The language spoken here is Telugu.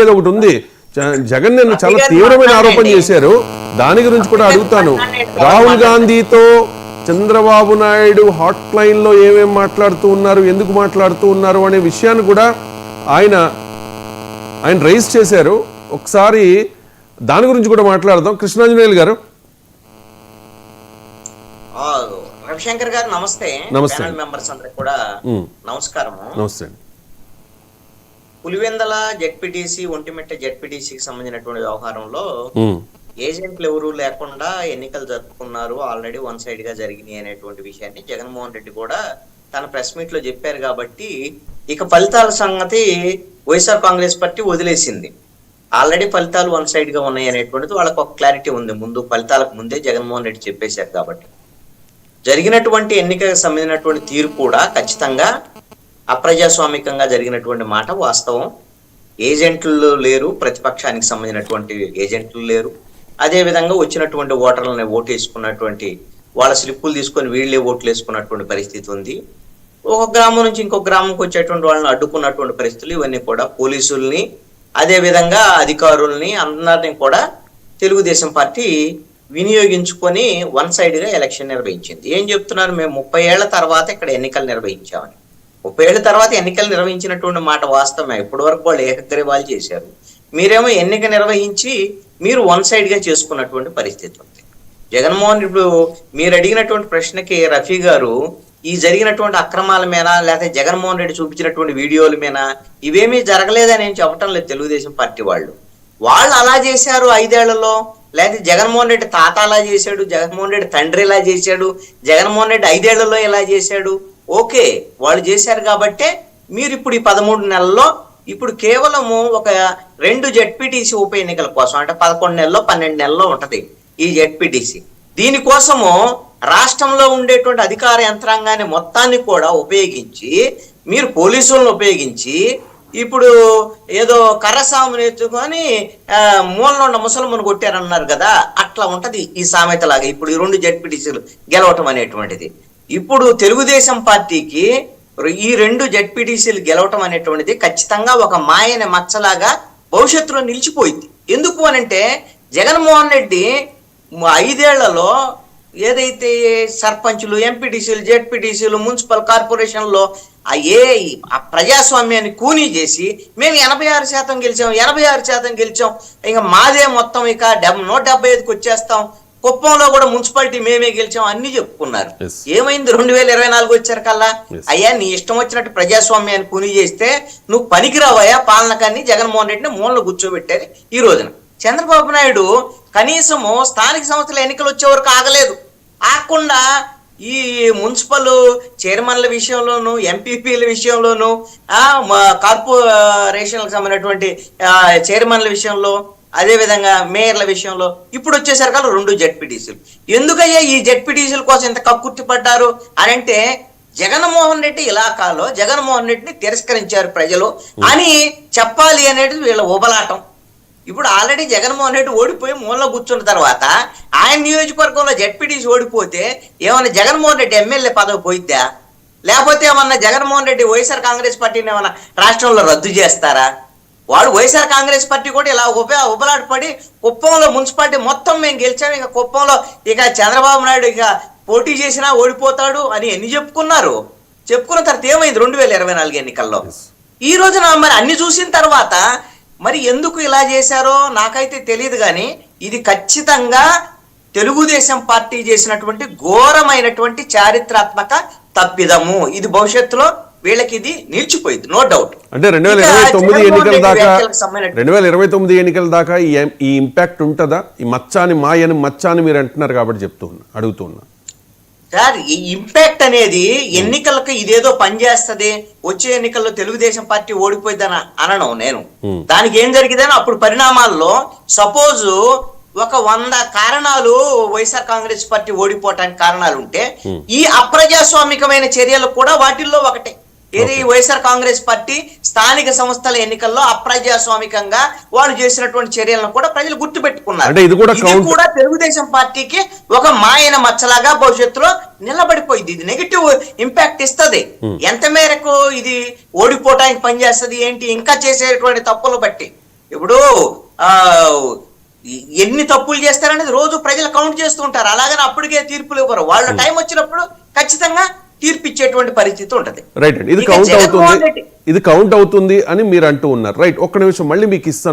ఒకటి ఉంది. జగన్ నిన్న చాలా తీవ్రమైన ఆరోపణ చేశారు. దాని గురించి కూడా అడుగుతాను. రాహుల్ గాంధీతో చంద్రబాబు నాయుడు హాట్ లైన్ లో ఏమేం మాట్లాడుతూ ఉన్నారు, ఎందుకు మాట్లాడుతూ ఉన్నారు అనే విషయాన్ని కూడా ఆయన రైజ్ చేశారు. ఒకసారి దాని గురించి కూడా మాట్లాడదాం. కృష్ణాంజనేయులు గారు. రవిశంకర్ గారు నమస్తే. నమస్తే మెంబర్స్ అందరికి కూడా నమస్కారం. నమస్తే. పులివెందల జెడ్పీటీసీ, ఒంటిమిట్ట జెడ్పీటీసీకి సంబంధించినటువంటి వ్యవహారంలో ఏజెంట్లు ఎవరు లేకుండా ఎన్నికలు జరుపుకున్నారు, ఆల్రెడీ వన్ సైడ్ గా జరిగినాయి అనేటువంటి విషయాన్ని జగన్మోహన్ రెడ్డి కూడా తన ప్రెస్ మీట్ లో చెప్పారు. కాబట్టి ఇక ఫలితాల సంగతి వైఎస్ఆర్ కాంగ్రెస్ పార్టీ వదిలేసింది. ఆల్రెడీ ఫలితాలు వన్ సైడ్ గా ఉన్నాయి అనేటువంటిది వాళ్ళకు ఒక క్లారిటీ ఉంది. ముందు ఫలితాలకు ముందే జగన్మోహన్ రెడ్డి చెప్పేశారు. కాబట్టి జరిగినటువంటి ఎన్నికలకు సంబంధించినటువంటి తీరు కూడా ఖచ్చితంగా అప్రజాస్వామికంగా జరిగినటువంటి మాట వాస్తవం. ఏజెంట్లు లేరు, ప్రతిపక్షానికి సంబంధించినటువంటి ఏజెంట్లు లేరు. అదే విధంగా వచ్చినటువంటి ఓటర్లని ఓటు వేసుకున్నటువంటి వాళ్ళ స్లిప్పులు తీసుకొని వీళ్ళే ఓట్లు వేసుకున్నటువంటి పరిస్థితి ఉంది. ఒక గ్రామం నుంచి ఇంకొక గ్రామంకి వచ్చేటువంటి వాళ్ళని అడ్డుకున్నటువంటి పరిస్థితులు ఇవన్నీ కూడా పోలీసుల్ని, అదే విధంగా అధికారుల్ని అందరినీ కూడా తెలుగుదేశం పార్టీ వినియోగించుకొని వన్ సైడ్ గా ఎలక్షన్ నిర్వహించింది. ఏం చెప్తున్నారు, మేము 30 ఏళ్ల తర్వాత ఇక్కడ ఎన్నికలు నిర్వహించామని. 30 ఏళ్ల తర్వాత ఎన్నికలు నిర్వహించినటువంటి మాట వాస్తవమే. ఇప్పటి వరకు వాళ్ళు ఏకగ్రీవాలు చేశారు. మీరేమో ఎన్నిక నిర్వహించి మీరు వన్ సైడ్ గా చేసుకున్నటువంటి పరిస్థితి ఉంది. జగన్మోహన్ ఇప్పుడు మీరు అడిగినటువంటి ప్రశ్నకి రఫీ గారు ఈ జరిగినటువంటి అక్రమాల మీద లేకపోతే జగన్మోహన్ రెడ్డి చూపించినటువంటి వీడియోల మీద ఇవేమీ జరగలేదని ఏం చెప్పటం లేదు తెలుగుదేశం పార్టీ వాళ్ళు అలా చేశారు 5 ఏళ్లలో. లేకపోతే జగన్మోహన్ రెడ్డి తాత అలా చేశాడు, జగన్మోహన్ రెడ్డి తండ్రి ఇలా చేశాడు, జగన్మోహన్ రెడ్డి 5 ఏళ్లలో ఇలా చేశాడు. ఓకే, వాళ్ళు చేశారు కాబట్టే మీరు ఇప్పుడు ఈ 13 నెలల్లో ఇప్పుడు కేవలము ఒక 2 జెడ్పీటీసీ ఉప ఎన్నికల కోసం, అంటే 11 నెలల్లో 12 నెలల్లో ఉంటది ఈ జెడ్పీటీసీ. దీనికోసము రాష్ట్రంలో ఉండేటువంటి అధికార యంత్రాంగాన్ని మొత్తాన్ని కూడా ఉపయోగించి మీరు పోలీసులను ఉపయోగించి ఇప్పుడు ఏదో కర్రసాము నేర్చుకొని మూలలో ఉన్న ముసలమ్మను కొట్టారన్నారు కదా, అట్లా ఉంటది ఈ సామెతలాగా ఇప్పుడు ఈ 2 జెడ్పీటీసీలు గెలవటం అనేటువంటిది. ఇప్పుడు తెలుగుదేశం పార్టీకి ఈ 2 జెడ్పీటీసీలు గెలవటం అనేటువంటిది ఖచ్చితంగా ఒక మాయని మచ్చలాగా భవిష్యత్తులో నిలిచిపోయింది. ఎందుకు అనంటే జగన్మోహన్ రెడ్డి 5 ఏళ్లలో ఏదైతే సర్పంచులు, ఎంపీటీసీలు, జెడ్పీటీసీలు, మున్సిపల్ కార్పొరేషన్లో ఆ ప్రజాస్వామ్యాన్ని కూనీ చేసి మేము 86% గెలిచాం, 86% గెలిచాం, ఇక మాదే మొత్తం ఇక 175కి వచ్చేస్తాం, కుప్పంలో కూడా మున్సిపాలిటీ మేమే గెలిచాం అన్ని చెప్పుకున్నారు. ఏమైంది 2024 వచ్చారు కల్లా? అయ్యా నీ ఇష్టం వచ్చినట్టు ప్రజాస్వామ్యాన్ని కూనీ చేస్తే నువ్వు పనికిరావయ్యా పాలనకాన్ని జగన్మోహన్ రెడ్డిని మూలలో కూర్చోబెట్టారు. ఈ రోజున చంద్రబాబు నాయుడు కనీసము స్థానిక సంస్థల ఎన్నికలు వచ్చే వరకు ఆగలేదు. ఆగకుండా ఈ మున్సిపల్ చైర్మన్ల విషయంలోను, ఎంపీపీల విషయంలోను, కార్పొరేషన్లకు సంబంధించినటువంటి చైర్మన్ల విషయంలో, అదే విధంగా మేయర్ల విషయంలో ఇప్పుడు వచ్చేసరికి 2 జెడ్పీటీసీలు. ఎందుకయ్యా ఈ జెడ్పీటీసీల కోసం ఇంత కక్కుర్తి పడ్డారు అని అంటే జగన్మోహన్ రెడ్డి ఇలాకాలో జగన్మోహన్ రెడ్డిని తిరస్కరించారు ప్రజలు అని చెప్పాలి అనేది వీళ్ళ ఉబలాటం. ఇప్పుడు ఆల్రెడీ జగన్మోహన్ రెడ్డి ఓడిపోయి మూలలో కూర్చున్న తర్వాత ఆయన నియోజకవర్గంలో జెడ్పీటీసీ ఓడిపోతే ఏమన్నా జగన్మోహన్ రెడ్డి ఎమ్మెల్యే పదవి పోయిద్దా? లేకపోతే ఏమన్నా జగన్మోహన్ రెడ్డి వైఎస్ఆర్ కాంగ్రెస్ పార్టీని ఏమన్నా రాష్ట్రంలో రద్దు చేస్తారా? వాడు వైఎస్ఆర్ కాంగ్రెస్ పార్టీ కూడా ఇలా ఉబలాటపడి కుప్పంలో మున్సిపాలిటీ మొత్తం మేము గెలిచాము, ఇక కుప్పంలో ఇక చంద్రబాబు నాయుడు ఇక పోటీ చేసినా ఓడిపోతాడు అని ఎన్ని చెప్పుకున్నారు. చెప్పుకున్న తర్వాత ఏమైంది 2024 ఎన్నికల్లో? ఈ రోజున మరి అన్ని చూసిన తర్వాత మరి ఎందుకు ఇలా చేశారో నాకైతే తెలియదు. కానీ ఇది ఖచ్చితంగా తెలుగుదేశం పార్టీ చేసినటువంటి ఘోరమైనటువంటి చారిత్రాత్మక తప్పిదము. ఇది భవిష్యత్తులో వీళ్ళకి ఇది నిలిచిపోయింది, నో డౌట్. అంటే 2029 ఎన్నికల దాకా ఈ ఇంపాక్ట్ ఉంటుందా? ఈ మచ్చాని మీరు అంటున్నారు కాబట్టి అడుగుతున్నా సార్. ఈ ఇంపాక్ట్ అనేది ఎన్నికలకు ఇదేదో పనిచేస్తుంది, వచ్చే ఎన్నికల్లో తెలుగుదేశం పార్టీ ఓడిపోయిందని అనను నేను. దానికి ఏం జరిగిందని అప్పుడు పరిణామాల్లో సపోజ్ ఒక 100 కారణాలు వైఎస్ఆర్ కాంగ్రెస్ పార్టీ ఓడిపోవటానికి కారణాలు ఉంటే ఈ అప్రజాస్వామికమైన చర్యలు కూడా వాటిల్లో ఒకటే. ఏది వైఎస్ఆర్ కాంగ్రెస్ పార్టీ స్థానిక సంస్థల ఎన్నికల్లో అప్రజాస్వామికంగా వాళ్ళు చేసినటువంటి చర్యలను కూడా ప్రజలు గుర్తుపెట్టుకున్నారు. ఇది కూడా తెలుగుదేశం పార్టీకి ఒక మాయన మచ్చలాగా భవిష్యత్తులో నిలబడిపోయింది. ఇది నెగిటివ్ ఇంపాక్ట్ ఇస్తుంది. ఎంత మేరకు ఇది ఓడిపోవటానికి పనిచేస్తుంది ఏంటి ఇంకా చేసేటువంటి తప్పులు బట్టి ఇప్పుడు ఎన్ని తప్పులు చేస్తారనేది రోజు ప్రజలు కౌంట్ చేస్తూ ఉంటారు. అలాగని అప్పటికే తీర్పులు ఇవ్వరు. వాళ్ళ టైం వచ్చినప్పుడు ఖచ్చితంగా తీర్పు ఇచ్చేటువంటి పరిస్థితి ఉంటది. రైట్ అండి, ఇది కౌంట్ అవుతుంది అని మీరు అంటూ ఉన్నారు. రైట్, ఒక్క నిమిషం మళ్ళీ మీకు ఇస్తాను.